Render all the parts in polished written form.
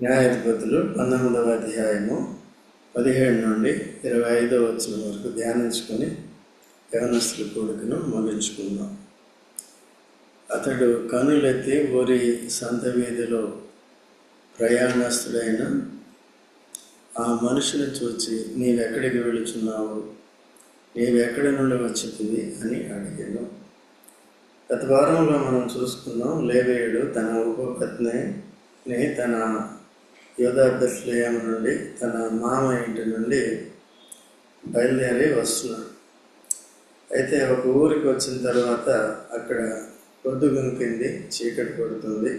న్యాయాధిపతులు 19వ అధ్యాయము 17 నుండి 25వ వచనం వరకు ధ్యానించుకొని యవనస్తుల కూడికను ముగించుకుందాం. అతడు కనులెత్తి ఊరి సంత వీధిలో ప్రయాణస్తుడైన ఆ మనుషుని చూచి, నీవెక్కడికి వెళుచున్నావు, నీవెక్కడి నుండి వచ్చితివి అని అడిగాను. గత వారంలో మనం చూసుకున్నాం, లేవీయుడు తన ఉపపత్నిని తన యూదా బెత్లెహేము నుండి తన మామ ఇంటి నుండి బయలుదేరి వస్తున్నాడు. అయితే ఒక ఊరికి వచ్చిన తర్వాత అక్కడ పొద్దుగుంకింది, చీకటి పడుతుంది.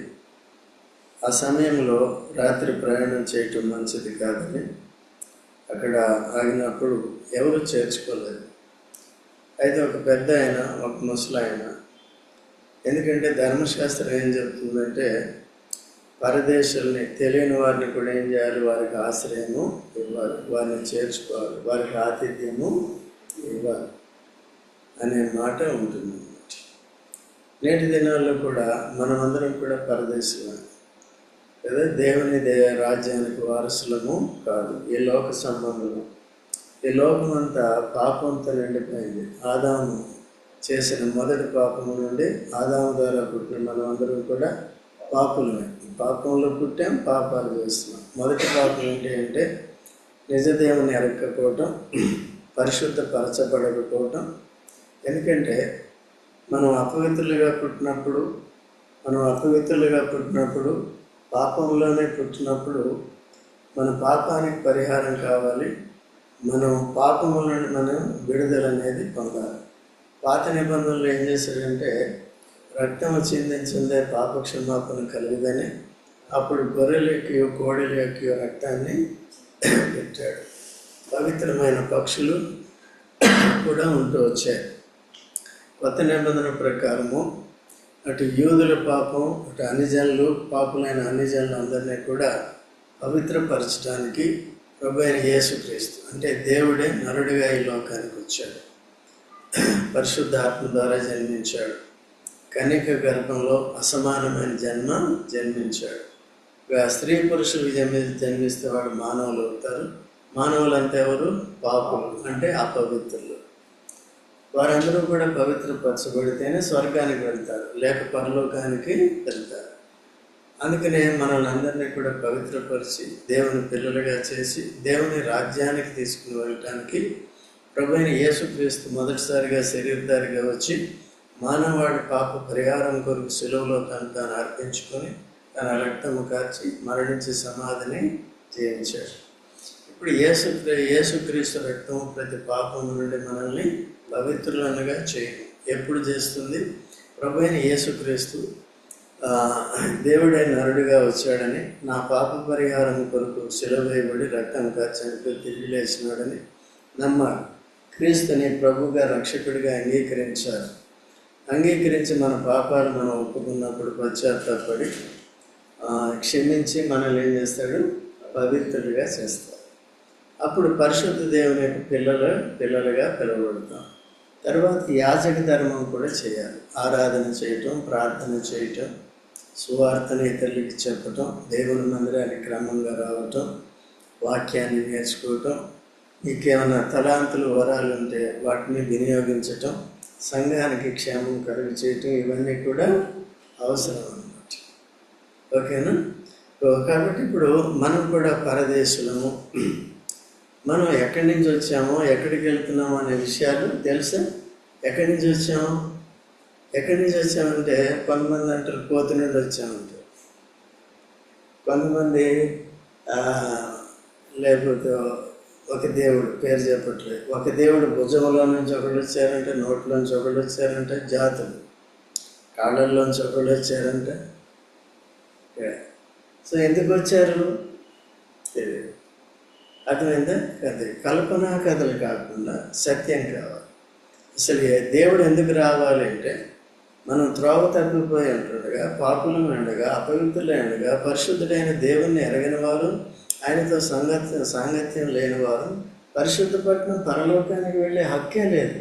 ఆ సమయంలో రాత్రి ప్రయాణం చేయటం మంచిది కాదని అక్కడ ఆగినప్పుడు ఎవరు చేర్చుకోలేదు. అయితే ఒక పెద్ద ఆయన, ఒక ముసలాయన, ఎందుకంటే ధర్మశాస్త్రం ఏం చెప్తుందంటే పరదేశాలని తెలియని వారిని కూడా ఏం చేయాలి, వారికి ఆశ్రయము ఇవ్వాలి, వారిని చేర్చుకోవాలి, వారికి ఆతిథ్యము ఇవ్వాలి అనే మాట ఉంటుంది. నేటి దినాల్లో కూడా మనమందరం కూడా పరదేశులమే కదా, దేవుని రాజ్యానికి వారసులము కాదు. ఈ లోక సంబంధము, ఈ లోకం అంతా పాపంతో నిండిపోయింది. ఆదాము చేసిన మొదటి పాపము నుండి ఆదాము ద్వారా పుట్టిన మనం అందరం కూడా పాపులమే. పాపంలో పుట్టాం, పాపాలు చేస్తున్నాం. మొదటి పాపం ఏంటి అంటే నిజదేవుని ఎరక్కపోవటం, పరిశుద్ధపరచబడకపోవటం. ఎందుకంటే మనం అపవిత్రులుగా పుట్టినప్పుడు పాపంలోనే పుట్టినప్పుడు మన పాపానికి పరిహారం కావాలి. మనం పాపముల నుండి మనం విడుదల అనేది పొందాలి. పాత నిబంధనలు ఏం చేశాడంటే రక్తము చిందించిందే పాప క్షమాపణ కలిగిదని అప్పుడు గొర్రెల యొక్క కోడెల యొక్క రక్తాన్ని పెట్టాడు. పవిత్రమైన పక్షులు కూడా ఉంటూ వచ్చాయి. కొత్త నిబంధన ప్రకారము అటు యూదుల పాపం, అటు అన్యజనులు, పాపులైన అన్యజనులు అందరినీ కూడా పవిత్రపరచడానికి ప్రభువైన యేసుక్రీస్తు అంటే దేవుడే నరుడిగా ఈ లోకానికి వచ్చాడు. పరిశుద్ధాత్మ ద్వారా జన్మించాడు. కన్యక గర్భంలో అసమానమైన జన్మించాడు. స్త్రీ పురుషులకు జన్మిస్తే వాడు మానవులు అవుతారు. మానవులంతా ఎవరు? పాపులు, అంటే అపవిత్రులు. వారందరూ కూడా పవిత్రపరచబడితేనే స్వర్గానికి వెళ్తారు, లేక పరలోకానికి వెళ్తారు. అందుకనే మనల్ని అందరినీ కూడా పవిత్రపరిచి దేవుని పిల్లలుగా చేసి దేవుని రాజ్యానికి తీసుకుని వెళ్ళటానికి ప్రభువైన యేసుక్రీస్తు మొదటిసారిగా శరీరధారిగా వచ్చి మానవాడి పాప పరిహారం కొరకు శిలువలో తాను అర్పించుకొని తన రక్తము కార్చి మరణించి సమాధిని జయించాడు. ఇప్పుడు యేసుక్రీస్తు రక్తం ప్రతి పాపం నుండి మనల్ని పవిత్రులనుగా చేయడం ఎప్పుడు చేస్తుంది? ప్రభువైన యేసుక్రీస్తు దేవుడైన నరుడిగా వచ్చాడని, నా పాప పరిహారం కొరకు శిలువ వేయబడి రక్తం కార్చని తిరిగి లేచినాడని నమ్మాలి. క్రీస్తుని ప్రభువుగా రక్షకుడిగా అంగీకరించి మన పాపాలు మనం ఒప్పుకున్నప్పుడు పశ్చాత్తాపడి క్షమించి మనల్ని ఏం చేస్తాడు? పవిత్రులుగా చేస్తాడు. అప్పుడు పరిశుద్ధ దేవుని యొక్క పిల్లలుగా పిలువబడతాం. తర్వాత యాజక ధర్మం కూడా చేయాలి. ఆరాధన చేయటం, ప్రార్థన చేయటం, సువార్తను ఇతరులకి చెప్పటం, దేవుని మందిరానికి క్రమంగా రావటం, వాక్యాన్ని నేర్చుకోవటం, మీకేమైనా తలాంతులు వరాలు ఉంటే వాటిని వినియోగించటం, సంఘానికి క్షేమం కలుగు చేయటం, ఇవన్నీ కూడా అవసరం అన్నమాట. ఓకేనా? కాబట్టి ఇప్పుడు మనం కూడా పరదేశులము. మనం ఎక్కడి నుంచి వచ్చామో, ఎక్కడికి వెళ్తున్నామో అనే విషయాలు తెలుసా? ఎక్కడి నుంచి వచ్చామంటే కొంతమంది అంటారు కోతి నుండి వచ్చామంటారు, కొంతమంది లేకపోతే ఒక దేవుడు పేరు చెప్పట్లేదు, ఒక దేవుడు భుజంలో నుంచి ఒకళ్ళు వచ్చారంటే, నోట్లోంచి ఒకళ్ళు వచ్చారంటే, జాతులు కాళ్ళల్లోంచి ఒకళ్ళు వచ్చారంటే. సో ఎందుకు వచ్చారు తెలియదు. అర్థమైందా? కల్పనా కథలు కాకుండా సత్యం కావాలి. అసలు దేవుడు ఎందుకు రావాలి అంటే మనం త్రోవ తప్పిపోయి ఉంటుండగా, పాపులం ఉండగా, అపవిత్రులై ఉండగా, పరిశుద్ధుడైన దేవుణ్ణి ఎరగిన వారు, ఆయనతో సాంగత్యం లేనివారు పరిశుద్ధపట్నం పరలోకానికి వెళ్ళే హక్కే లేదు.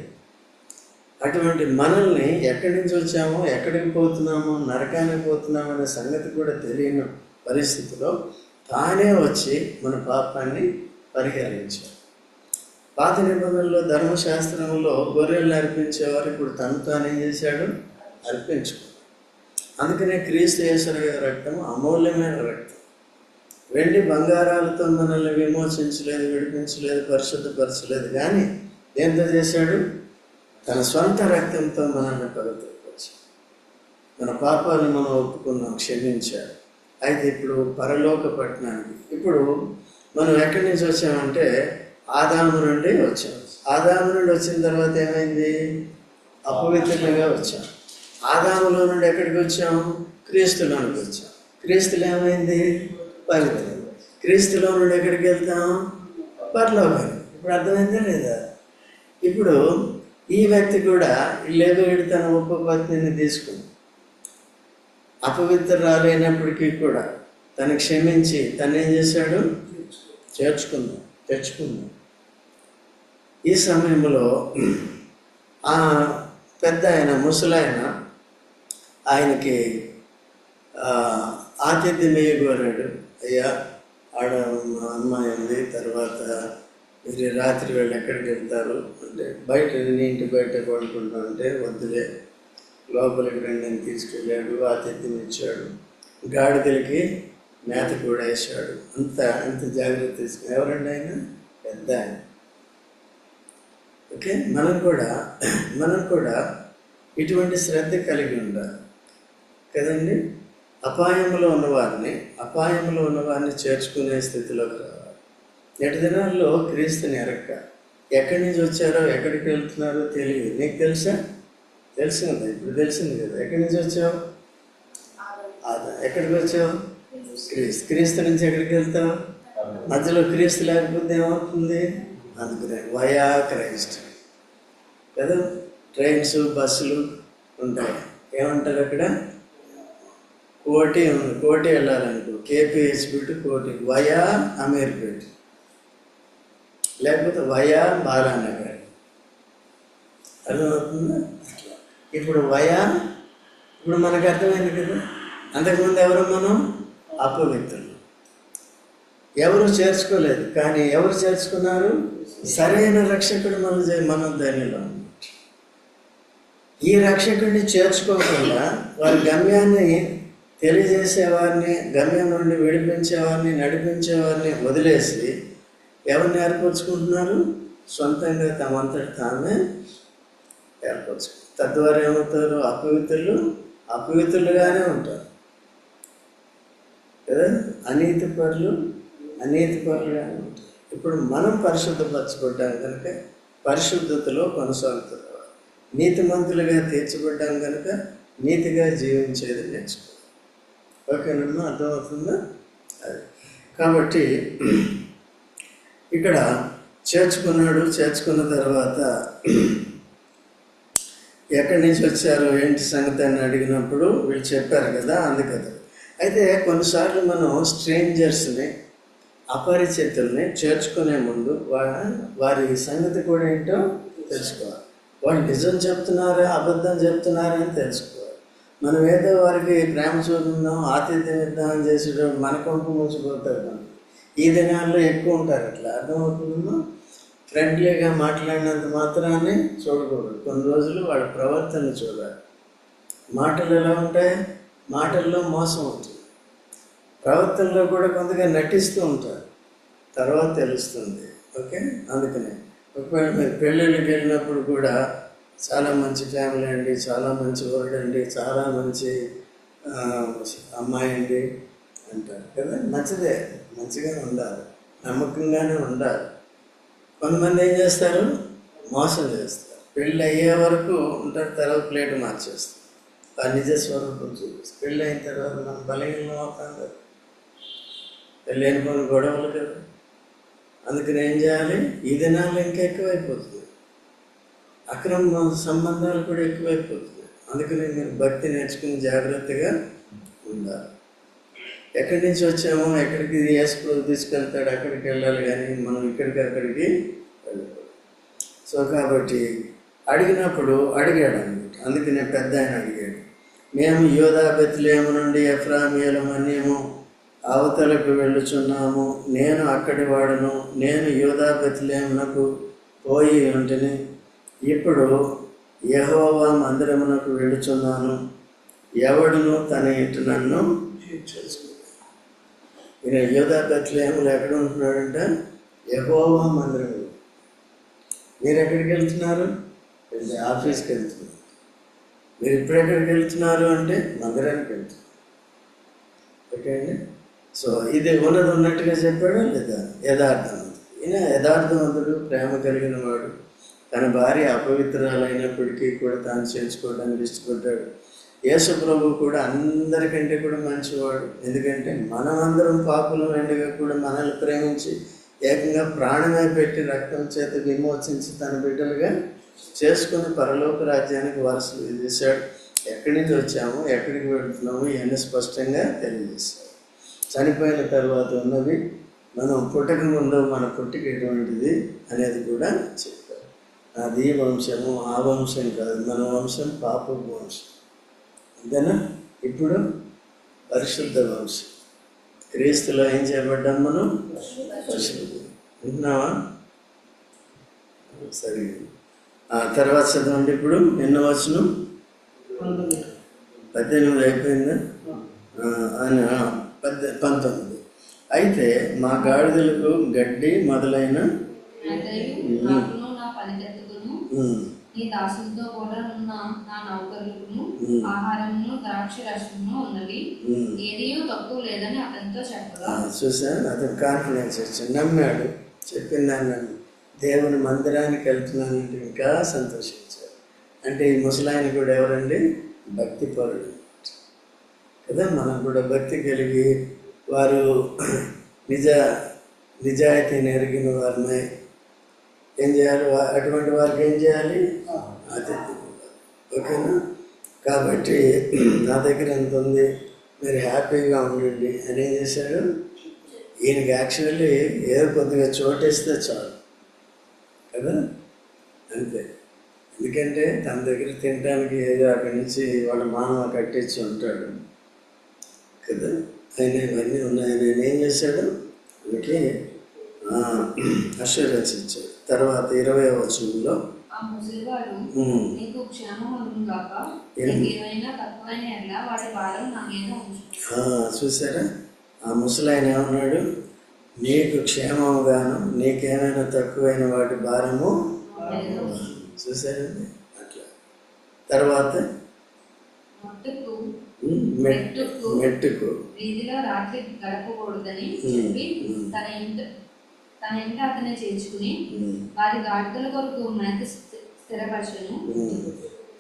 అటువంటి మనల్ని ఎక్కడి నుంచి వచ్చామో, ఎక్కడికి పోతున్నామో, నరకానికి పోతున్నామో అనే సంగతి కూడా తెలియని పరిస్థితిలో తానే వచ్చి మన పాపాన్ని పరిహరించాడు. పాత నిబంధనలో ధర్మశాస్త్రంలో గొర్రెలను అర్పించేవారు, ఇప్పుడు తను తానేం చేశాడు? అర్పించుకున్నాడు. అందుకనే క్రీస్తు యేసు రక్తం అమూల్యమైన రక్తం. వెండి బంగారాలతో మనల్ని విమోచించలేదు, విడిపించలేదు, పరిశుద్ధపరచలేదు. కానీ దేంతో చేశాడు? తన స్వంత రక్తంతో మనల్ని పవిత్రపరిచాడు. మన పాపాలను మనం ఒప్పుకున్నాం, క్షమించాడు. అయితే ఇప్పుడు పరలోక పట్టణానికి, ఇప్పుడు మనం ఎక్కడి నుంచి వచ్చామంటే ఆదాము నుండి వచ్చాం. ఆదాము నుండి వచ్చిన తర్వాత ఏమైంది? అపవిత్రంగా వచ్చాం. ఆదాములో నుండి ఎక్కడికి వచ్చాం? క్రీస్తులోనికి వచ్చాం. క్రీస్తులో ఏమైంది? పవిత్రం. క్రీస్తులో నుండి ఎక్కడికి వెళ్తాం? పరలోకానికి. ఇప్పుడు అర్థమైందా లేదా? ఇప్పుడు ఈ వ్యక్తి కూడా లేవీయుడు తన ఉపపత్నిని తీసుకుంది. అపవిత్రురాలైనప్పటికీ కూడా తను క్షమించి తను ఏం చేశాడు? తెచ్చుకుందాం. ఈ సమయంలో ఆ పెద్ద ఆయన, ముసలాయన, ఆయనకి ఆతిథ్యం వేయగోరాడు. అయ్యా, ఆడ అమ్మాయి ఉంది, తర్వాత మీరు రాత్రి వేళ ఎక్కడికి వెళ్తారు అంటే, బయట నీ ఇంటి బయట పడుకుంటా అంటే, వద్దులే లోపలికి రండి అని తీసుకెళ్ళాడు. ఆతిథ్యం ఇచ్చాడు. గాడిదలకి మేత కూడా వేసాడు. అంత జాగ్రత్త తీసుకుని. ఎవరండి ఆయన? పెద్ద ఆయన. ఓకే, మనం కూడా ఇటువంటి శ్రద్ధ కలిగి ఉండాలి కదండి. అపాయంలో ఉన్నవారిని చేర్చుకునే స్థితిలోకి రావాలి. నేటి దినాల్లో క్రీస్తుని ఎరక్క ఎక్కడి నుంచి వచ్చారో, ఎక్కడికి వెళ్తున్నారో తెలియదు. నీకు తెలుసా? తెలుసు కదా, ఇప్పుడు తెలిసింది కదా. ఎక్కడి నుంచి వచ్చావు? ఎక్కడికి వచ్చావు? క్రీస్తు నుంచి ఎక్కడికి వెళ్తావు? మధ్యలో క్రీస్తు లేకపోతే ఏమవుతుంది? అందుకనే వయా క్రైస్ట్ కదా. ట్రైన్స్, బస్సులు ఉంటాయి. ఏమంటారు అక్కడ? కోటి వెళ్ళాలనుకో, కేపీహెచ్పి టు కోటి, వయా అమీర్పేట్, లేకపోతే వయా బాలానగర్. అర్థమవుతుందా? ఇప్పుడు మనకు అర్థమైంది కదా. అంతకుముందు ఎవరు? మనం అపవిత్రులు, ఎవరు చేర్చుకోలేదు. కానీ ఎవరు చేర్చుకున్నారు? సరైన రక్షకుడు మన ధైర్యంలో ఉంది. ఈ రక్షకుడిని చేర్చుకోకుండా వారి గమ్యాన్ని తెలియజేసేవారిని, గమ్యం నుండి విడిపించేవారిని, నడిపించేవారిని వదిలేసి ఎవరిని ఏర్పరచుకుంటున్నారు? సొంతంగా తమంతటి తామే ఏర్పరచుకుంటారు. తద్వారా ఏమవుతారు? అపవిత్రులుగానే ఉంటారు కదా. అనీతిపరులుగానే ఉంటారు. ఇప్పుడు మనం పరిశుద్ధపరచుకుంటాం కనుక పరిశుద్ధతలో కొనసాగుతున్నారు. నీతిమంతులుగా తీర్చబడ్డాం కనుక నీతిగా జీవించేది నేర్చుకోవాలి. ఓకేనమ్మా, అర్థమవుతుందా? అది కాబట్టి ఇక్కడ చేర్చుకున్న తర్వాత ఎక్కడి నుంచి వచ్చారు, ఏంటి సంగతి అని అడిగినప్పుడు వీళ్ళు చెప్పారు కదా, అందుకదా. అయితే కొన్నిసార్లు మనం స్ట్రేంజర్స్ని, అపరిచితుల్ని చేర్చుకునే ముందు వారి సంగతి కూడా ఏంటో తెలుసుకోవాలి. వాళ్ళు నిజం చెప్తున్నారా, అబద్ధం చెప్తున్నారా అని తెలుసుకోవాలి. మనం ఏదో వారికి ప్రేమ చూద్దాం, ఆతిథ్యం ఇద్దామని చేసేటప్పుడు మన కొంపు ముంచిపోతారు. మనం ఈ దినాల్లో ఎక్కువ ఉంటారు అట్లా. అర్థమవుతుందో? ఫ్రెండ్లీగా మాట్లాడినంత మాత్రాన్ని చూడకూడదు. కొన్ని రోజులు వాళ్ళ ప్రవర్తన చూడాలి. మాటలు ఎలా ఉంటాయి? మాటల్లో మోసం ఉంటుంది. ప్రవర్తనలో కూడా కొంతగా నటిస్తూ ఉంటారు, తర్వాత తెలుస్తుంది. ఓకే, అందుకనే ఒకవేళ మీరు పెళ్ళిళ్ళకి వెళ్ళినప్పుడు కూడా చాలా మంచి ఫ్యామిలీ అండి, చాలా మంచి వర్డ్ అండి, చాలా మంచి అమ్మాయి అండి అంటారు కదా. మంచిగానే ఉండాలి, నమ్మకంగానే ఉండాలి. కొంతమంది ఏం చేస్తారు? మోసం చేస్తారు. పెళ్ళి అయ్యే వరకు ఉంటారు, తర్వాత ప్లేట్ మార్చేస్తారు. ఆ నిజ స్వరూపం చూపిస్తారు. పెళ్ళి అయిన తర్వాత మనం బలహీనం అవుతాం కదా, పెళ్ళైన కొన్ని గొడవలు కదా. అందుకని ఏం చేయాలి? ఈ దినాల్లో ఇంకా ఎక్కువైపోతుంది, అక్రమ సంబంధాలు కూడా ఎక్కువైపోతుంది. అందుకని మీరు భక్తి నేర్చుకుని జాగ్రత్తగా ఉండాలి. ఎక్కడి నుంచి వచ్చామో, ఎక్కడికి యేసు తీసుకెళ్తాడు అక్కడికి వెళ్ళాలి, కానీ మనం అక్కడికి వెళ్ళకూడదు. సో కాబట్టి అడిగినప్పుడు అడిగాడు అనమాట. అందుకనే పెద్ద ఆయన అడిగాడు, మేము యోధా బెత్లెహేము నుండి ఎఫ్రాయిము మన్యము అవతలకు వెళ్ళుచున్నాము, నేను అక్కడి వాడును, నేను యూదా బెత్లెహేమునకు పోయి ఉంటిని, ఇప్పుడు యెహోవా మందిరమునకు వెళ్ళుచున్నాను, ఎవడును తన ఇంటి నన్ను చేసుకుంటాడు. ఈయన యూదా బెత్లెహేములో ఎక్కడ ఉంటున్నాడంట? యెహోవా మందిరం. మీరు ఎక్కడికి వెళ్తున్నారు? ఆఫీస్కి వెళ్తున్నారు. మీరు ఇప్పుడు ఎక్కడికి వెళ్తున్నారు అంటే మందిరానికి వెళ్తున్నారు. ఓకే అండి. సో ఇది ఉన్నది ఉన్నట్టుగా చెప్పాడు లేదా? యథార్థవంతుడు. ఈయన యథార్థవంతుడు, ప్రేమ కలిగిన వాడు. తన భార్య అపవిత్రాలైనప్పటికీ కూడా తాను చేర్చుకోవడానికి ఇష్టపడ్డాడు. యేసు ప్రభు కూడా అందరికంటే కూడా మంచివాడు. ఎందుకంటే మనమందరం పాపులం ఎండగా కూడా మనల్ని ప్రేమించి ఏకంగా ప్రాణమే పెట్టి రక్తం చేత విమోచించి తన బిడ్డలుగా చేసుకుని పరలోక రాజ్యానికి వారసులు చేశాడు. ఎక్కడి నుంచి వచ్చాము, ఎక్కడికి వెళ్తున్నాము ఇవన్నీ స్పష్టంగా తెలియజేశాడు. చనిపోయిన తర్వాత ఉన్నవి, మనం పుట్టక ముందు మన పుట్టిక ఎటువంటిది అనేది కూడా చెప్పారు. అది వంశము ఆ వంశం కాదు, మన వంశం పాపపు వంశం, అంతేనా? ఇప్పుడు పరిశుద్ధ వంశం. క్రీస్తులో ఏం చేయబడ్డాం మనం? పరిశుద్ధ. వింటున్నావా? సరే. తర్వాత చదవండి. ఇప్పుడు ఎన్నో వచనం? 18 అయిపోయిందా? 19. అయితే మా గాడిదలకు గడ్డి మొదలైన నీ దాసులతో కూడా ఉన్న నా నౌకరులకును ఆహారమును ద్రాక్ష రసమును ఉన్నవి, ఏదియూ తక్కువ లేదని అతనితో చెప్పగా. చూసాను, అతను కాన్ఫిడెన్స్ వచ్చి నమ్మాడు. చెప్పిన దాన్ని దేవుని మందిరానికి వెళ్తున్నానంటే ఇంకా సంతోషించాడు. అంటే ఈ ముసలాయన కూడా ఎవరండి? భక్తి పరుడు కదా. మనం కూడా భక్తి కలిగి వారు నిజాయితీని ఎరిగిన వారిని ఏం చేయాలి? అటువంటి వారికి ఏం చేయాలి? ఆతిథ్యం. ఓకేనా? కాబట్టి నా దగ్గర ఎంత ఉంది, మీరు హ్యాపీగా ఉండండి అని ఏం చేశాడు? ఈయనకి యాక్చువల్లీ ఏదో కొద్దిగా చోటేస్తే చాలు కదా, అంతే. ఎందుకంటే తన దగ్గర తినడానికి ఏదో అక్కడి నుంచి వాళ్ళ మామ కట్టించి ఉంటాడు కదా. ఆయన ఇవన్నీ ఉన్నాయని ఆయన ఏం చేశాడు? అందుకే అష్యూరెన్స్ ఇచ్చాడు. తర్వాత 20వ వచనంలో చూసారా, ఆ ముసలాయన ఏమన్నాడు? నీకు క్షేమముగాను, నీకేమైనా తక్కువైన వాటి భారము. చూసారండి అట్లా. తర్వాత మెట్టుకు వీధిలో రాత్రి గడపకూడదని చెప్పి తన ఇంట అతనే చేర్చుకుని వారి గాడిదల కొరకు మేత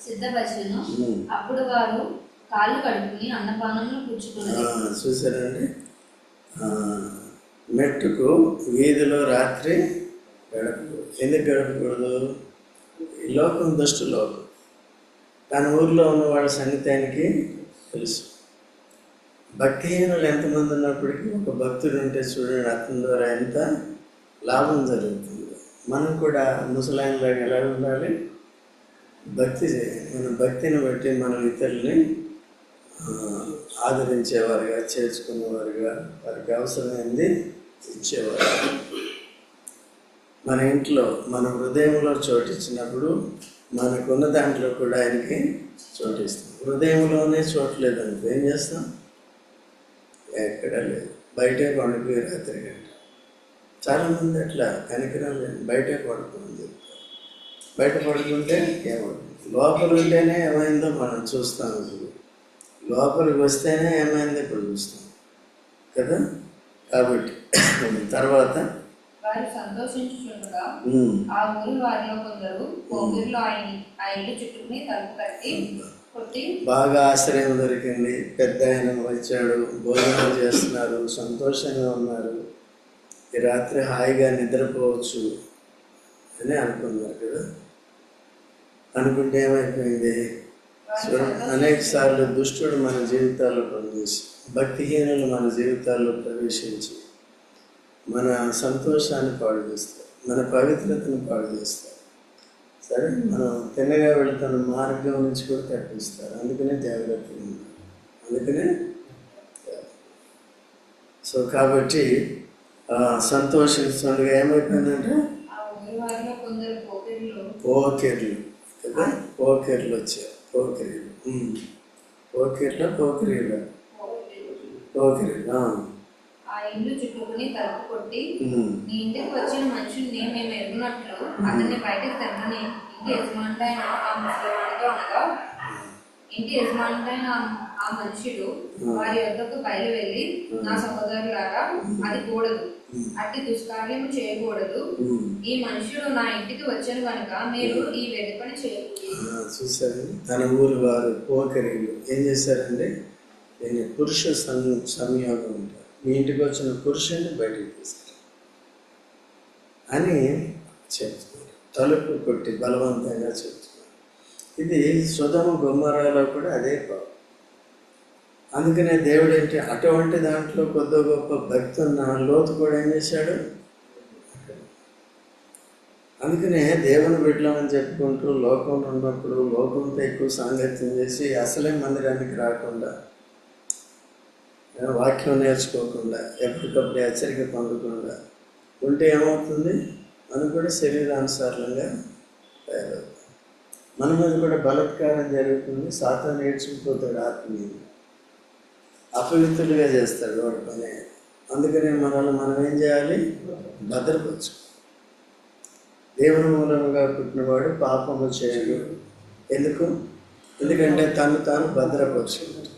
సిద్ధపరచును. అప్పుడు వారు కాళ్ళు కడుక్కుని అన్నపానములు పుచ్చుకున్నారు. చూసారండి, మెట్టుకు వీధిలో రాత్రి గడపకూడదు. ఎందుకు గడపకూడదు? ఈ లోకం దుష్టు లోకం. తన ఊర్లో ఉన్న వాళ్ళ సంగతి ఆయనకి తెలుసు. భక్తిహీనులు ఎంతమంది ఉన్నప్పటికీ ఒక భక్తుడు ఉంటే చూడండి, అతని ద్వారా ఎంత లాభం జరుగుతుంది. మనం కూడా ముసలాయనలాగా ఎలా ఉండాలి? భక్తి చేయాలి. మన భక్తిని బట్టి మనం ఇతరులని ఆదరించేవారుగా, చేర్చుకునేవారుగా, వారికి అవసరమైంది ఇచ్చేవారు. మన ఇంట్లో మన హృదయంలో చోటిచ్చినప్పుడు మనకున్న దాంట్లో కూడా ఆయనకి చోటిస్తాం. హృదయంలోనే చోట్లేదనుకో ఏం చేస్తాం? ఎక్కడా లేదు, బయటే పండుగ రాత్రి గంట. చాలామంది అట్లా కనికరం లేదు, బయటే పడుకోమని చెప్తారు. బయట పడుకుంటే ఏమవుతుంది? లోపల ఉంటేనే ఏమైందో మనం చూస్తాం. ఇప్పుడు లోపలికి వస్తేనే ఏమైందో ఇప్పుడు చూస్తాం కదా. కాబట్టి తర్వాత వారు సంతోషించుచుండగా ఆ ఊరి వారిలో కొందరు ఊరిలో ఆ ఇల్లు చుట్టూని తలుపు కొట్టి బాగా ఆశ్రయం దొరికింది, పెద్ద ఆయన వచ్చాడు, భోజనం చేస్తున్నారు, సంతోషంగా ఉన్నారు, ఈ రాత్రి హాయిగా నిద్రపోవచ్చు అని అనుకున్నారు కదా. అనుకుంటే ఏమైపోయింది? అనేక సార్లు దుష్టుడు మన జీవితాల్లో పనిచేసి, భక్తిహీనులు మన జీవితాల్లో ప్రవేశించి మన సంతోషాన్ని పాడు చేస్తారు, మన పవిత్రతను పాడు చేస్తారు. సరే, మనం తిన్నగా వెళుతున్న మార్గం నుంచి కూడా తప్పిస్తారు. అందుకనే జాగ్రత్తగా ఉన్నారు. అందుకనే సో కాబట్టి సంతోషిస్తుండగా ఏమైపోయిందంటే ఆ ఊరి వారిలో కొందరు పోకిర్లు పోకిర్లు కదా, పోకిర్లు వచ్చారు. పోకిర్లు పోకిర్లు పోకిర్లు ఆ ఇల్లు చుట్టుకుని తలుపు కొట్టి, నీ ఇంటికి వచ్చిన మనుషుల్ని మేము ఎరుగునట్లు అతన్ని బయటకు తెమ్మని ఇంటి యజమానుడైన ఆ ముసలివాడితో అనగా, ఇంటి యజమానుడైన ఆ మనుషుడు వారి వద్దకు బయలు వెళ్ళి, నా సహోదరులారా, అది కూడదు, అట్టి దుష్కార్యము చేయకూడదు. ఈ మనుషుడు నా ఇంటికి వచ్చాను కనుక మీరు ఈ వెర్రి పని చేయకూడదు. చూసారండి, తన ఊరు వారు పోకరీలు ఏం చేశారండి? దీన్ని పురుష సంయోగం ఉంటారు. మీ ఇంటికి వచ్చిన పురుషుని బయటికి తీసుకురా అని చెప్తున్నారు. తలుపు కొట్టి బలవంతంగా చెప్తున్నారు. ఇది సొదొమ గొమొర్రాలో కూడా అదే భావం. అందుకనే దేవుడు ఏంటి, అటువంటి దాంట్లో కొద్ది గొప్ప భక్తి ఉన్న లోతు కూడా ఏం చేశాడు? అందుకనే దేవుని బిడ్డలని చెప్పుకుంటూ లోకంలో ఉన్నప్పుడు లోకంతో ఎక్కువ సాంగత్యం చేసి అసలే మందిరానికి రాకుండా, వాక్యం నేర్చుకోకుండా, ఎప్పటికప్పుడు హెచ్చరిక పొందకుండా ఉంటే ఏమవుతుంది? మనం కూడా శరీరానుసారంగా తయారవుతాం. మన మీద కూడా బలత్కారం జరుగుతుంది. సాతాను నేర్చుకుపోతాడు, ఆత్మీయులు అపవిత్రులుగా చేస్తాడు వాడి పని. అందుకనే మనల్ని మనం ఏం చేయాలి? భద్రపరచు. దేవుని మూలముగా పుట్టినవాడు పాపము చేయడు. ఎందుకంటే తను తాను భద్రపరచుకుంటాడు.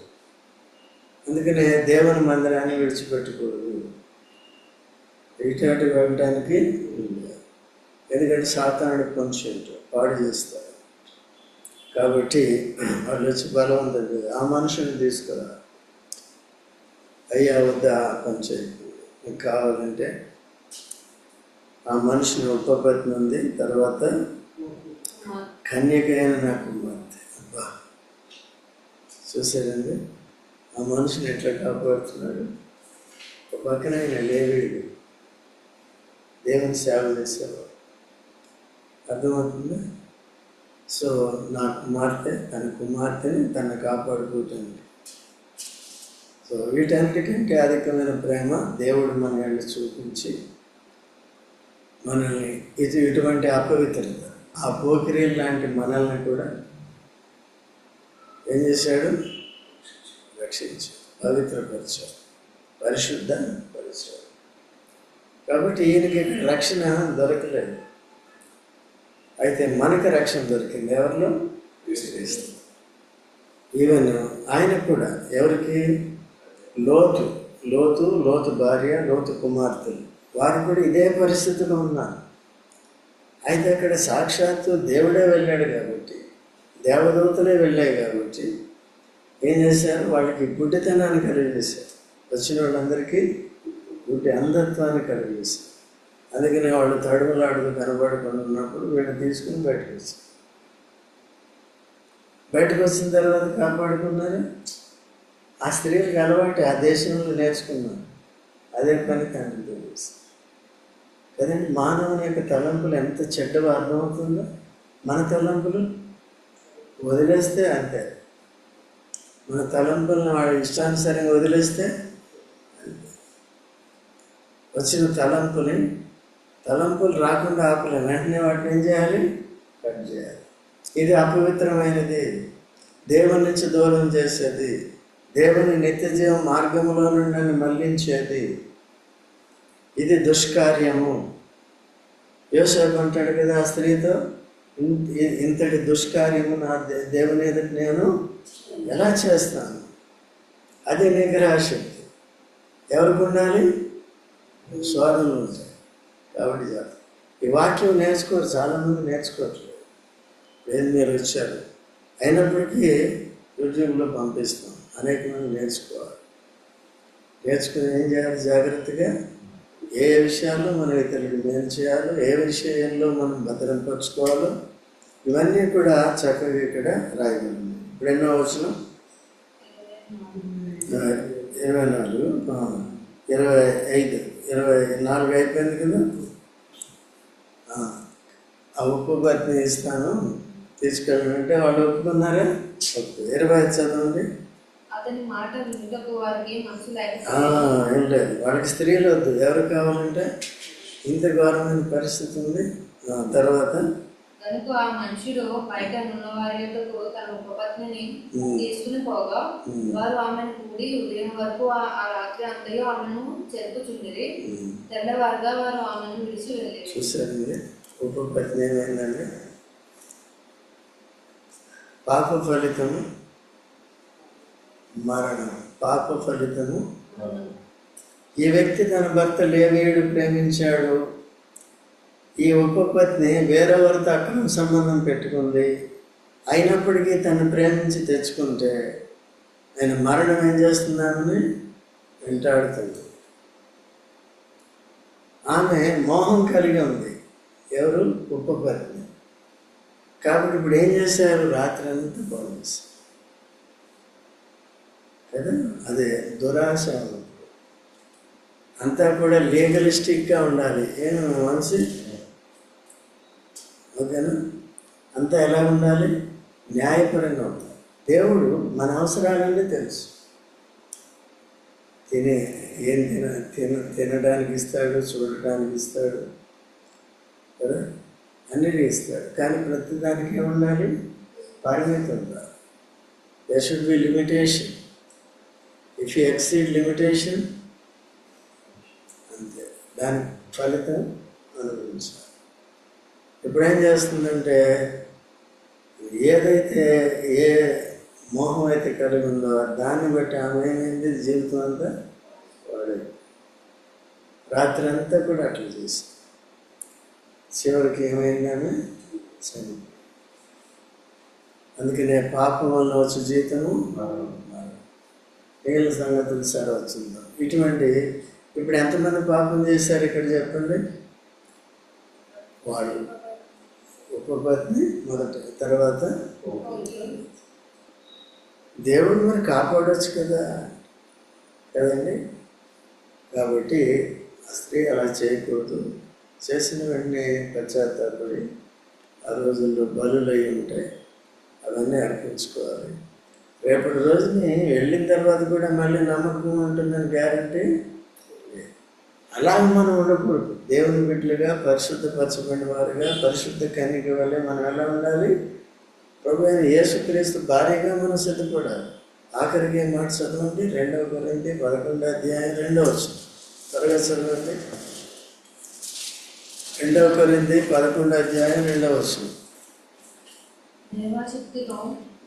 అందుకనే దేవుని మందిరాన్ని విడిచిపెట్టకూడదు. ఇటు వెళ్ళడానికి, ఎందుకంటే సాతానుడు కొంచెం పాడు చేస్తాడు. కాబట్టి వాళ్ళు వచ్చి బలవంతంగా ఆ మనుషుని తీసుకురా, అయ్యా వద్ద పని చేయకూడదు, మీకు కావాలంటే ఆ మనిషిని ఉపపత్ని ఉంది, తర్వాత కన్యకైన నా కుమార్తె. అబ్బా, చూసారండి ఆ మనిషిని ఎట్లా కాపాడుతున్నాడు. ఒక పక్కన ఆయన లేవీయుడు, దేవుని సేవ చేసేవాడు. అర్థమవుతుందా? సో నా కుమార్తె తన కుమార్తెని తను కాపాడుకుంటుంది. సో వీటన్నిటికంటే అధికమైన ప్రేమ దేవుడు మన వాళ్ళు చూపించి మనల్ని ఇటువంటి అపవిత్రత, ఆ పోకిరీలు లాంటి మనల్ని కూడా ఏం చేశాడు? రక్షించాడు, పవిత్రపరిచాడు, పరిశుద్ధపరిచాడు. కాబట్టి ఈయనకి రక్షణ దొరకలేదు. అయితే మనకు రక్షణ దొరికింది. ఎవరిలో? యేసుక్రీస్తు. ఈవెన్ ఆయన కూడా ఎవరికి? లోతు భార్య, లోతు కుమార్తెలు, వారు కూడా ఇదే పరిస్థితిలో ఉన్నారు. అయితే అక్కడ సాక్షాత్తు దేవుడే వెళ్ళాడు కాబట్టి, దేవదూతలే వెళ్ళాయి కాబట్టి ఏం చేశారు? వాళ్ళకి గుడ్డితనాన్ని కలిగజేశారు. వచ్చిన వాళ్ళందరికీ గుడ్డి అంధత్వాన్ని కలిగజేశారు. అందుకనే వాళ్ళు తడుములాడుతూ కనబడకుండా ఉన్నప్పుడు వీళ్ళని తీసుకుని బయటకు వచ్చారు. బయటకు వచ్చిన తర్వాత కాపాడుకున్నారు. ఆ స్త్రీలకు అలవాటు, ఆ దేశంలో నేర్చుకున్నారు. అదే పని తండ్రితో చేస్తారు కదండి. మానవుని యొక్క తలంపులు ఎంత చెడ్డవో అర్థమవుతుందో. మన తలంపులు వదిలేస్తే అంతే. మన తలంపులను వాడి ఇష్టానుసారంగా వదిలేస్తే వచ్చిన తలంపులు రాకుండా ఆపలేము. వెంటనే వాటిని ఏం చేయాలి? కట్ చేయాలి. ఇది అపవిత్రమైనది, దేవుని నుంచి దూరం చేసేది, దేవుని నిత్య జీవ మార్గంలో నుండి మళ్లించేది. ఇది దుష్కార్యము. యోసేపు అంటాడు కదా ఆ స్త్రీతో, ఇంతటి దుష్కార్యము నా దేవుని ఎదుట నేను ఎలా చేస్తాను? అది నిగ్రహశక్తి. ఎవరికి ఉండాలి? స్వాధీనం ఉంటాయి. కాబట్టి ఈ వాక్యం నేర్చుకోరు, చాలామంది నేర్చుకోవట్లేదు. లేదు మీరు వచ్చారు, అయినప్పటికీ యూట్యూబ్లో పంపిస్తాం. అనేక మంది నేర్చుకోవాలి. నేర్చుకుని ఏం చేయాలి? జాగ్రత్తగా ఏ విషయాల్లో మనం ఇతరులకు మేలు చేయాలో, ఏ విషయాల్లో మనం భద్రపరచుకోవాలో, ఇవన్నీ కూడా చక్కగా ఇక్కడ రాయబడింది. ఇప్పుడు ఎన్నో వచ్చిన 24, 25, 24 అయిపోయింది కదా. ఆ ఉపపత్ని ఇస్తాను తీసుకెళ్ళమంటే వాళ్ళు ఒప్పుకున్నారా? 25 చదవండి. ఆ అతని మాట వినుటకు వారికి మనసు ఆ, లేకపోయింది. ఏం లేదు, వాళ్ళకి స్త్రీలు వద్దు, ఎవరు కావాలంటే? ఇంత ఘోరమైన పరిస్థితి ఉంది. తర్వాత కనుక ఆ మనుషుడు బయట ఉన్న వారి యొద్దకు తన ఉపపత్నిని ఉమ్, తీసుకుని పోగా ఉమ్, వారు ఆమెను కూడి ఉదయం వరకు ఆ రాత్రి అంతయు ఆమెను చెరుపుచుండిరి. ఉమ్. తెల్లవారుగా వారు ఆమెను విడిచి వెళ్ళారు. చూశారండి, ఉపపత్ని ఏమైందండి? పాప ఫలితము మరణం. పాప ఫలితము. ఈ వ్యక్తి తన భర్త లేవీయుడు ప్రేమించాడు. ఈ ఉపపత్ని వేరెవరితో అక్రమ సంబంధం పెట్టుకుంది. అయినప్పటికీ తను ప్రేమించి తెచ్చుకుంటే ఆయన మరణం ఏం చేస్తున్నామని వెంటాడుతుంది. ఆమె మోహం కలిగి ఉంది. ఎవరు? ఉపపత్ని. కాబట్టి ఇప్పుడు ఏం చేశారు? రాత్రి అంతా బాగు చేశారు కదా. అదే దురాశ. అంతా కూడా లీగలిస్టిక్గా ఉండాలి. ఏం మనసు? ఓకేనా? అంతా ఎలా ఉండాలి? న్యాయపరంగా ఉండాలి. దేవుడు మన అవసరాలన్నీ తెలుసు. ఏం తినడానికి ఇస్తాడు, చూడటానికి ఇస్తాడు కదా, అన్నిటి ఇస్తాడు. కానీ ప్రతిదానికి ఏముండాలి? పరిమితి ఉండాలి. There should be limitation. If you exceed limitation, అంతే, దాని ఫలితం అనుభవించాలి. ఇప్పుడు ఏం చేస్తుందంటే, ఏదైతే ఏ మోహం అయితే కలిగి ఉందో దాన్ని బట్టి ఆమె ఏమైంది? జీవితం అంతా వాడే రాత్రి అంతా కూడా అట్లా చేసి చివరికి ఏమైందని చనిపోయింది. అందుకనే పాపం వల్ల వచ్చే జీవితము మిగిలిన సంగతులు సరే వచ్చిందో. ఇటువంటి ఇప్పుడు ఎంతమంది పాపం చేశారు ఇక్కడ చెప్పండి? వాడు ఉపపత్ని మొదట, తర్వాత దేవుడు మరి కాపాడవచ్చు కదా కదండి. కాబట్టి ఆ స్త్రీ అలా చేయకూడదు. చేసిన వెంటనే పశ్చాత్తాపడి ఆ రోజుల్లో బలులు అయి ఉంటాయి, అవన్నీ అర్పించుకోవాలి. రేపటి రోజుని వెళ్ళిన తర్వాత కూడా మళ్ళీ నమ్మకం ఉంటుందని గ్యారంటీ లేదు. అలాగే మనం ఉండకూడదు. దేవుని బిడ్డలుగా, పరిశుద్ధపరచబడిన వారుగా, పరిశుద్ధ కన్యక వల్లే మనం ఎలా ఉండాలి? ప్రభు అయిన యేసుక్రీస్తు భార్యగా మనం సిద్ధపడాలి. ఆఖరికి ఏం మాట చదవండి? 2 కొరింథీ 11వ అధ్యాయం 2వ వచనం. త్వరగా చదవండి. 2 కొరింథీ 11వ అధ్యాయం 2వ వచనం.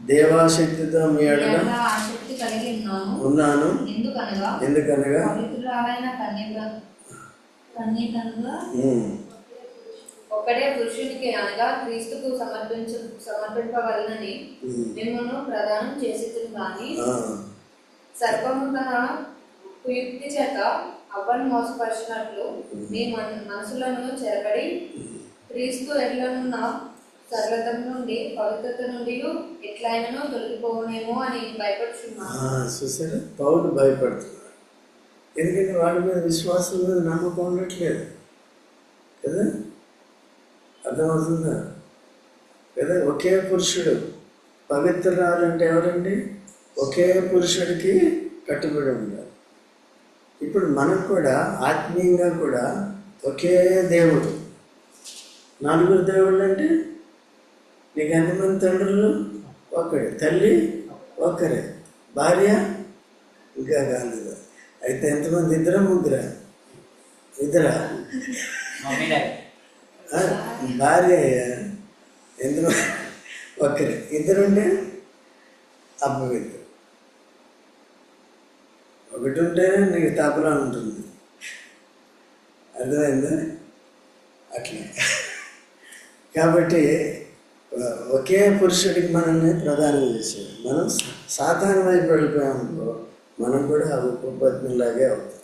దేవాశక్తితో మీ ఎడల ఆసక్తి కలిగి ఉన్నాను. ఎందుకనగా పవిత్రురాలైన కన్యకగా ఒకడే పురుషునికి అనగా క్రీస్తుకు సమర్పింపవలనని మిమ్మల్ని ప్రదానం చేసేది. కానీ సర్పము తన కుయుక్తి చేత అవ్వను మోసపరిచినట్లు మీ మనసులను చెరపడి క్రీస్తు ఎట్లనున్న సరళత నుండి, పవిత్రత నుండి ఎట్లయినను తొలగిపోనేమో అని భయపడుచున్నాను. చూసారా? పౌలు భయపడుతున్నాడు. ఎందుకంటే వాడి మీద విశ్వాసం మీద నమ్మకం ఉండట్లేదు కదా. అర్థమవుతుందా కదా? ఒకే పురుషుడు. పవిత్రాలంటే ఎవరండి? ఒకే పురుషుడికి కట్టుబడి ఉండాలి. ఇప్పుడు మనకు కూడా ఆత్మీయంగా కూడా ఒకే దేవుడు. 4 దేవుళ్ళు అంటే నీకు ఎంతమంది తండ్రులు? ఒక్కడే. తల్లి ఒక్కరే. భార్య ఇంకా కాలేదు. అయితే ఎంతమంది? 2 3 2 భార్య ఎంతమంది? ఒక్కరే. 2 ఉంటే అపవిత్రం. ఒకటి ఉంటే నీకు తాపలా ఉంటుంది. అర్థమైందా? అట్లా. కాబట్టి ఒకే పురుషుడికి మనల్ని ప్రదానం చేసేది. మనం సాతాను వైపు వెళ్ళిపోయామనుకో మనం కూడా ఆ ఉపపత్నిలాగే అవుతాం.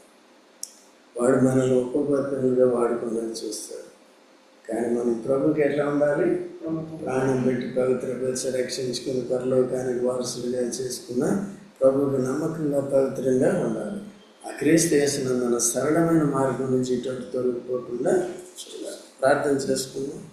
వాడు మనల్ని ఉపపత్నులుగా వాడుకోవాలని చూస్తాడు. కానీ మనం ప్రభుకి ఎట్లా ఉండాలి? ప్రాణం పెట్టి పవిత్రపరిచి రక్షించుకుని పరలోకానికి వారసులుగా చేసుకున్న ప్రభువుకి నమ్మకంగా పవిత్రంగా ఉండాలి. ఆ క్రీస్తు యేసునందు మన సరళమైన మార్గం నుంచి ఇటువంటి తొలగిపోకుండా చూడాలి. ప్రార్థన చేసుకుందాం.